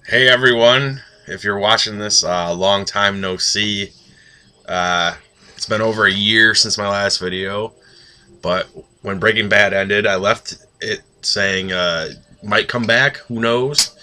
Hey everyone, if you're watching this, long time no see. It's been over a year since my last video, but when Breaking Bad ended, I left it saying might come back, who knows?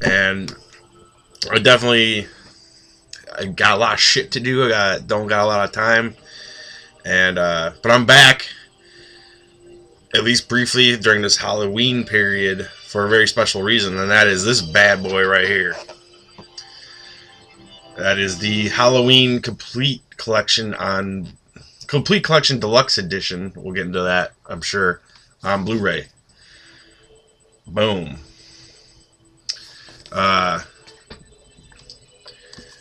And I got a lot of shit to do. Don't got a lot of time, and but I'm back at least briefly during this Halloween period for a very special reason, and that is this bad boy right here. That is the Halloween Complete Collection Deluxe Edition. We'll get into that, I'm sure, on Blu-ray. Boom.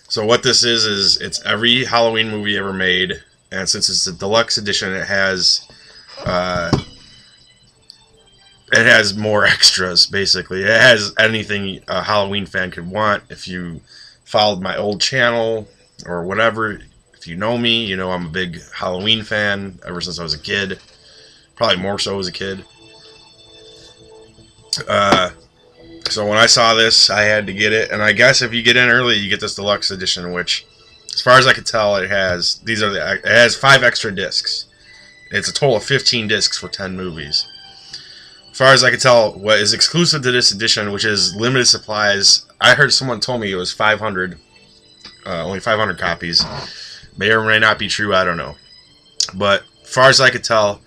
So what this is it's every Halloween movie ever made, and since it's a deluxe edition, it has more extras. Basically, it has anything a Halloween fan could want. If you followed my old channel or whatever, if you know me, you know I'm a big Halloween fan ever since I was a kid. Probably more so as a kid. So when I saw this, I had to get it, and I guess if you get in early, you get this deluxe edition, which, as far as I could tell, it has 5 extra discs. It's a total of 15 discs for 10 movies. As far as I could tell, what is exclusive to this edition, which is limited supplies, I heard someone told me it was 500, only 500 copies. May or may not be true, I don't know. But as far as I could tell,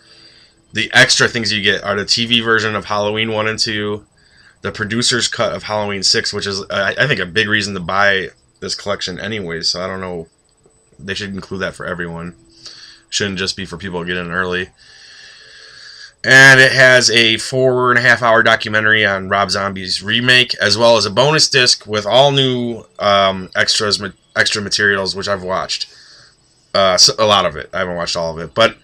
the extra things you get are the TV version of Halloween 1 and 2, the producer's cut of Halloween 6, which is, I think, a big reason to buy this collection anyways, so I don't know. They should include that for everyone. Shouldn't just be for people to get in early. And it has a 4.5-hour documentary on Rob Zombie's remake, as well as a bonus disc with all new extra materials, which I've watched. A lot of it. I haven't watched all of it, but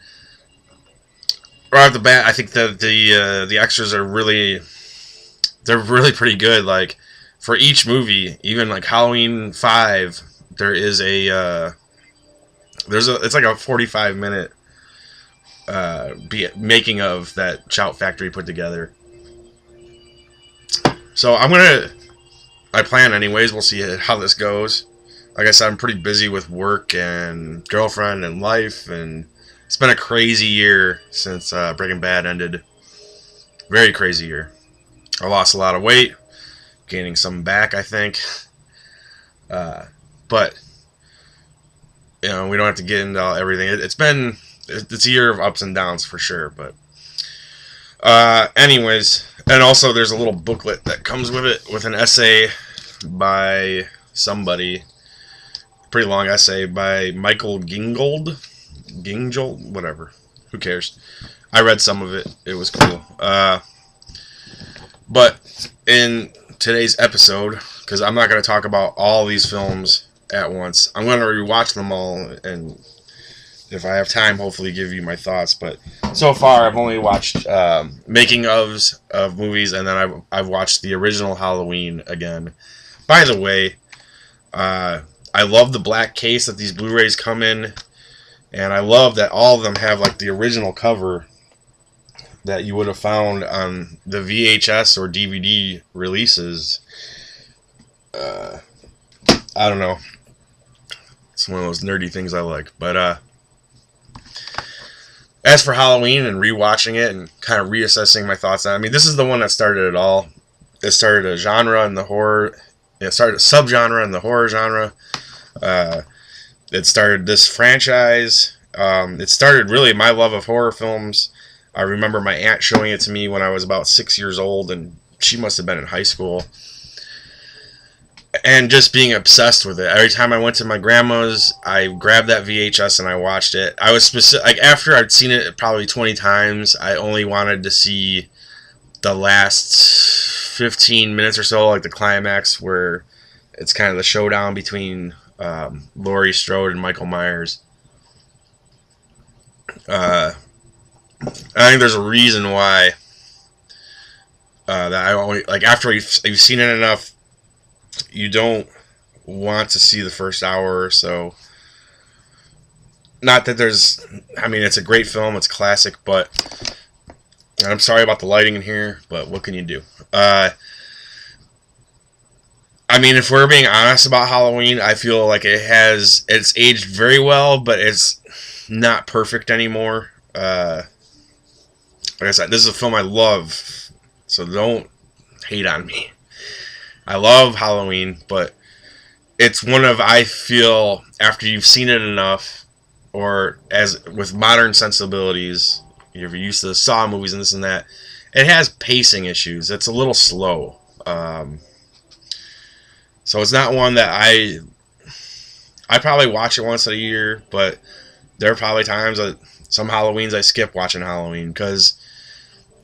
right off the bat, I think that the extras are really pretty good. Like, for each movie, even like Halloween 5, there is it's like a 45-minute making of that Shout Factory put together. So I plan anyways. We'll see how this goes. Like I said, I'm pretty busy with work and girlfriend and life, and it's been a crazy year since Breaking Bad ended. Very crazy year. I lost a lot of weight, gaining some back, I think. But we don't have to get into everything. It's a year of ups and downs for sure. But anyways, and also there's a little booklet that comes with it with an essay by somebody. Pretty long essay by Michael Gingold, whatever. Who cares? I read some of it. It was cool. But in today's episode, because I'm not going to talk about all these films at once, I'm going to rewatch them all, and if I have time, hopefully give you my thoughts. But so far, I've only watched making ofs of movies, and then I've watched the original Halloween again. By the way, I love the black case that these Blu-rays come in, and I love that all of them have like the original cover that you would have found on the VHS or DVD releases. I don't know. It's one of those nerdy things I like. But as for Halloween and rewatching it and kind of reassessing my thoughts on it, I mean, this is the one that started it all. It started a genre in the horror. It started a subgenre in the horror genre. It started this franchise. It started really my love of horror films. I remember my aunt showing it to me when I was about 6 years old, and she must have been in high school. And just being obsessed with it. Every time I went to my grandma's, I grabbed that VHS and I watched it. I was like, after I'd seen it probably 20 times, I only wanted to see the last 15 minutes or so, like the climax, where it's kind of the showdown between Laurie Strode and Michael Myers. I think there's a reason why that I only, like, after you've seen it enough, you don't want to see the first hour or so. Not that it's a great film, it's classic, but And I'm sorry about the lighting in here, but what can you do? I mean, if we're being honest about Halloween, I feel like it's aged very well, but it's not perfect anymore. Like I said, this is a film I love, so don't hate on me. I love Halloween, but it's one of, I feel, after you've seen it enough, or as with modern sensibilities, you're used to the Saw movies and this and that, it has pacing issues. It's a little slow. So it's not one that I probably watch it once a year, but there are probably times that some Halloweens I skip watching Halloween because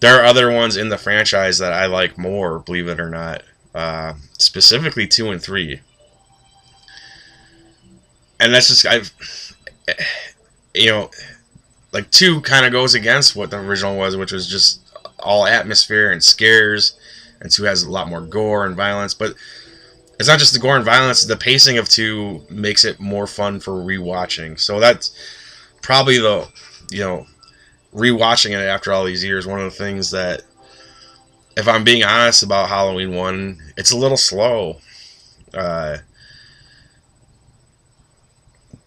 there are other ones in the franchise that I like more, believe it or not. Specifically 2 and 3. And that's just, like 2 kind of goes against what the original was, which was just all atmosphere and scares, and 2 has a lot more gore and violence. But it's not just the gore and violence, the pacing of 2 makes it more fun for rewatching. So that's probably rewatching it after all these years, one of the things that, if I'm being honest about Halloween 1, it's a little slow.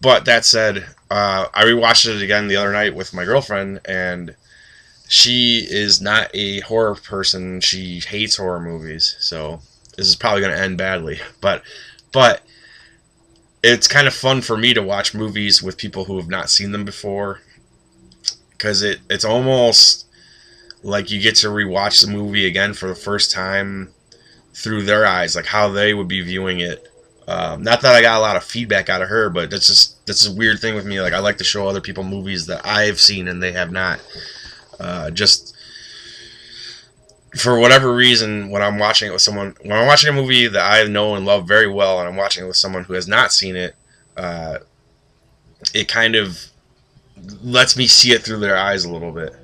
But that said, I rewatched it again the other night with my girlfriend, and she is not a horror person. She hates horror movies, so this is probably going to end badly. But it's kind of fun for me to watch movies with people who have not seen them before, because it's almost like you get to rewatch the movie again for the first time through their eyes, like how they would be viewing it. Not that I got a lot of feedback out of her, but that's a weird thing with me. Like, I like to show other people movies that I've seen and they have not. Just for whatever reason, when I'm watching a movie that I know and love very well, and I'm watching it with someone who has not seen it, it kind of lets me see it through their eyes a little bit.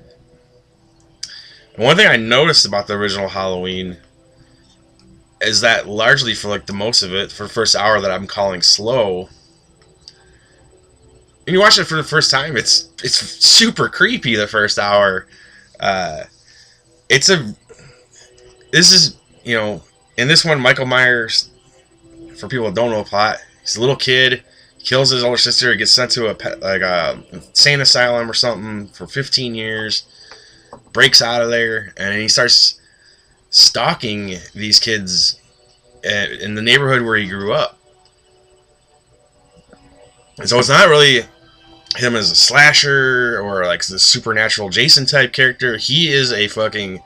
And one thing I noticed about the original Halloween is that largely for like the most of it, for the first hour that I'm calling slow, and you watch it for the first time, it's super creepy the first hour. In this one, Michael Myers, for people that don't know the plot, he's a little kid, kills his older sister, gets sent to a insane asylum or something for 15 years, breaks out of there, and he starts stalking these kids in the neighborhood where he grew up. And so it's not really him as a slasher or like the supernatural Jason type character. He is a fucking,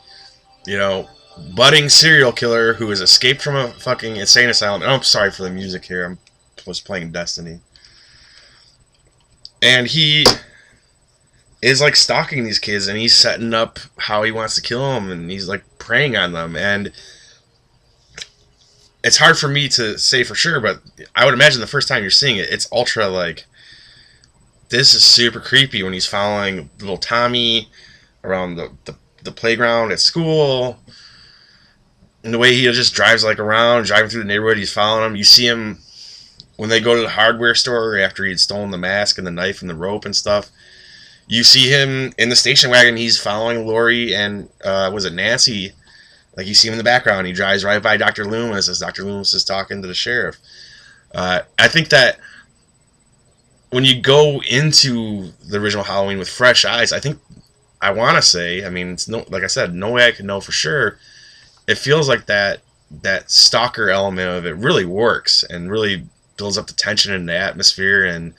budding serial killer who has escaped from a fucking insane asylum. And I'm sorry for the music here. I was playing Destiny. And he is like stalking these kids, and he's setting up how he wants to kill them, and he's like preying on them. And it's hard for me to say for sure, but I would imagine the first time you're seeing it, it's ultra like, this is super creepy when he's following little Tommy around the playground at school, and the way he just drives like around, driving through the neighborhood, he's following him. You see him when they go to the hardware store after he'd stolen the mask and the knife and the rope and stuff. You see him in the station wagon. He's following Lori and was it Nancy? Like, you see him in the background. He drives right by Dr. Loomis as Dr. Loomis is talking to the sheriff. I think that when you go into the original Halloween with fresh eyes, I want to say, I mean, it's like I said, no way I can know for sure. It feels like that stalker element of it really works and really builds up the tension and the atmosphere, and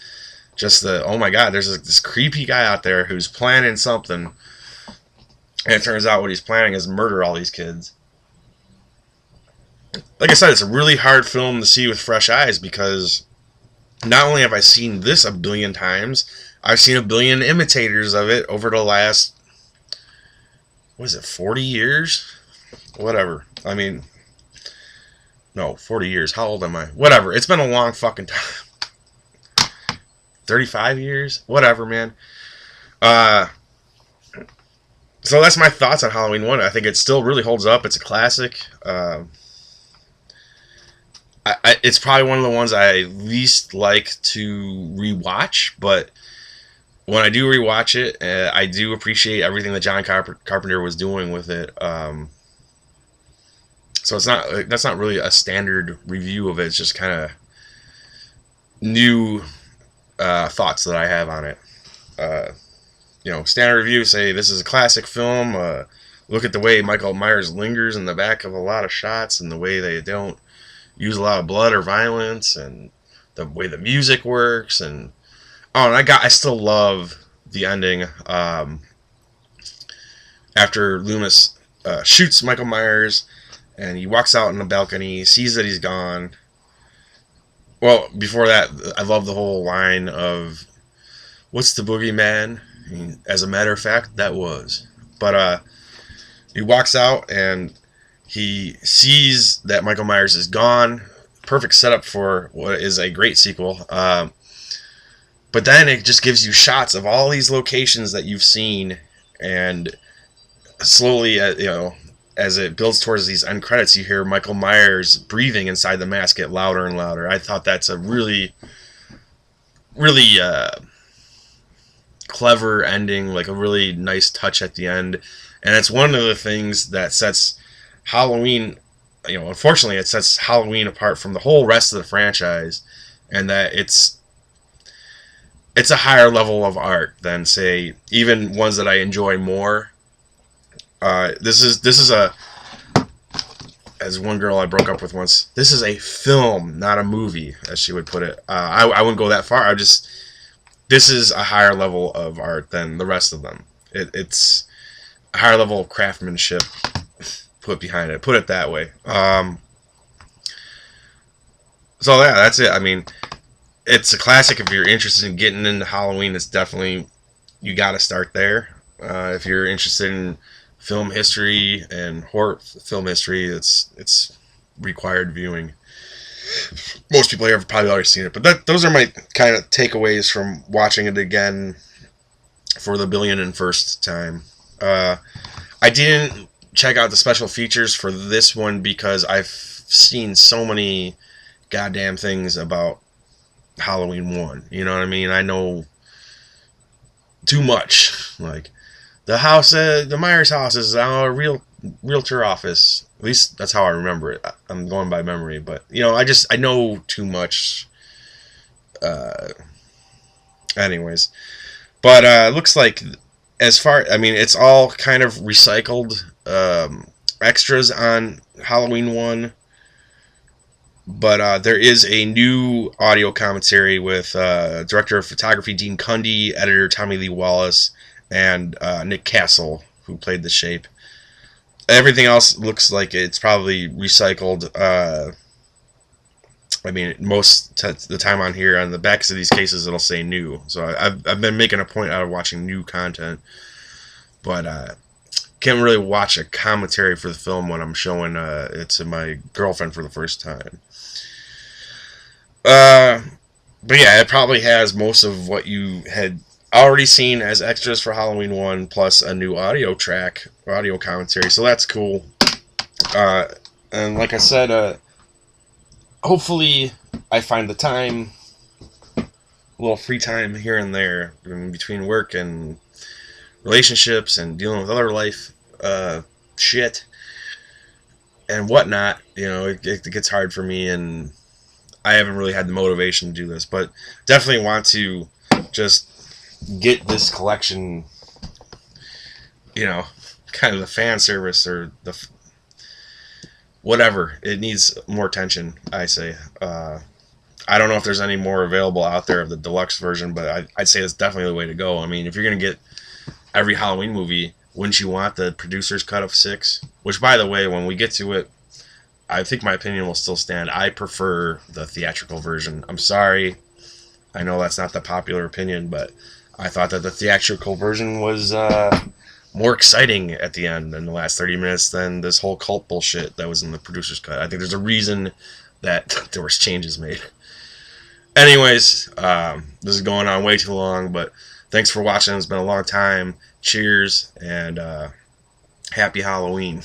just oh my god, there's this creepy guy out there who's planning something, and it turns out what he's planning is murder all these kids. Like I said, it's a really hard film to see with fresh eyes, because not only have I seen this a billion times, I've seen a billion imitators of it over the last, 40 years? Whatever. I mean, no, 40 years. How old am I? Whatever. It's been a long fucking time. 35 years? Whatever, man. So that's my thoughts on Halloween 1. I think it still really holds up. It's a classic. It's probably one of the ones I least like to rewatch, but when I do rewatch it, I do appreciate everything that John Carpenter was doing with it. So it's not, that's not really a standard review of it. It's just kind of new thoughts that I have on it. Standard reviews say this is a classic film. Look at the way Michael Myers lingers in the back of a lot of shots, and the way they don't use a lot of blood or violence, and the way the music works. And I still love the ending. After Loomis shoots Michael Myers, and he walks out on the balcony, sees that he's gone. Well, before that, I love the whole line of, "What's the boogeyman?" I mean, as a matter of fact, that was. But he walks out and he sees that Michael Myers is gone. Perfect setup for what is a great sequel. But then it just gives you shots of all these locations that you've seen, and slowly, as it builds towards these end credits, you hear Michael Myers breathing inside the mask get louder and louder. I thought that's a really, really clever ending, like a really nice touch at the end. And it's one of the things that sets Halloween, unfortunately, it sets Halloween apart from the whole rest of the franchise, and that it's a higher level of art than, say, even ones that I enjoy more. This is a, as one girl I broke up with once, this is a film, not a movie, as she would put it. I wouldn't go that far. This is a higher level of art than the rest of them. It's a higher level of craftsmanship put behind it. Put it that way. So yeah, that's it. I mean, it's a classic. If you're interested in getting into Halloween, it's definitely, you got to start there. If you're interested in film history and horror film history, it's required viewing. Most people here have probably already seen it, but those are my kind of takeaways from watching it again for the 1,000,001st time. I didn't check out the special features for this one because I've seen so many goddamn things about Halloween 1. You know what I mean? I know too much. Like, the Myers house is a realtor office. At least that's how I remember it. I'm going by memory, but I know too much. Anyways, but it looks like, it's all kind of recycled extras on Halloween 1. But there is a new audio commentary with director of photography Dean Cundy, editor Tommy Lee Wallace, and Nick Castle, who played the Shape. Everything else looks like it's probably recycled. Most of the time on here, on the backs of these cases, it'll say new. So I've been making a point out of watching new content. But can't really watch a commentary for the film when I'm showing it to my girlfriend for the first time. But yeah, it probably has most of what you had already seen as extras for Halloween 1, plus a new audio track, audio commentary, so that's cool. And like I said, hopefully I find the time, a little free time here and there, in between work and relationships and dealing with other life shit and whatnot. It gets hard for me, and I haven't really had the motivation to do this, but definitely want to just get this collection, kind of the fan service, or the whatever. It needs more attention, I say. I don't know if there's any more available out there of the deluxe version, but I'd say it's definitely the way to go. I mean, if you're going to get every Halloween movie, wouldn't you want the producer's cut of 6? Which, by the way, when we get to it, I think my opinion will still stand. I prefer the theatrical version. I'm sorry. I know that's not the popular opinion, but I thought that the theatrical version was more exciting at the end in the last 30 minutes than this whole cult bullshit that was in the producer's cut. I think there's a reason that there was changes made. Anyways, this is going on way too long, but thanks for watching. It's been a long time. Cheers, and happy Halloween.